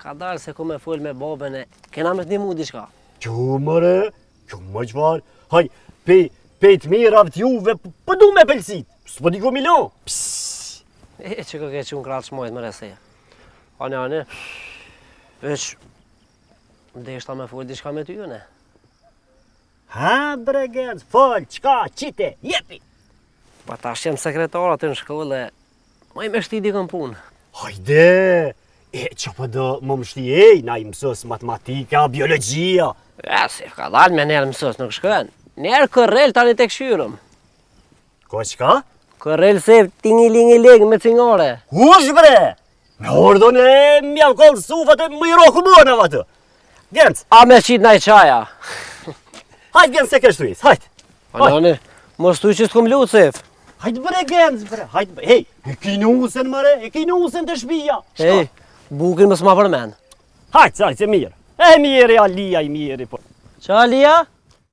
Ka dalë se ku me full me babën e kena me t'nimu diçka. Qo mëre, qo më qëfar. Haj, pejt mirat juve, pëdu me pelsit. S'po di ku milon. E që ke qunë kratë shmojt më rese. Ane, veç, deshta me full diçka me ty, ne? Ha, bre, genz, fol, qka, qite, jepi. Pa ta shem sekretar aty në shkollë, ma i me shti dikën punë. Hajde, që përdo më mështi na i mësës matematika, biologjia. Si ka dalë me njerë mësës, nuk shkën. Njerë kërrel tani tek shyrëm. Ko qka? Kërrel se tingi-lingi-ling me cingare. Kush bre? Me ordon e mjavë kollë sufat e më i rohu mërë në vatë. Genz, A me qitë naj qaja. hajt genz se kështu is, hajt. Ane, mos tu që s'kom lutë sef. Hajt bre genz bre, hajt bre, hej, e kinusen mëre, e kinusen të shpija. Hej, bukin më s'ma përmen. Hajt, se mirë. E mirë, alia i mirë, po. Qa, Lia?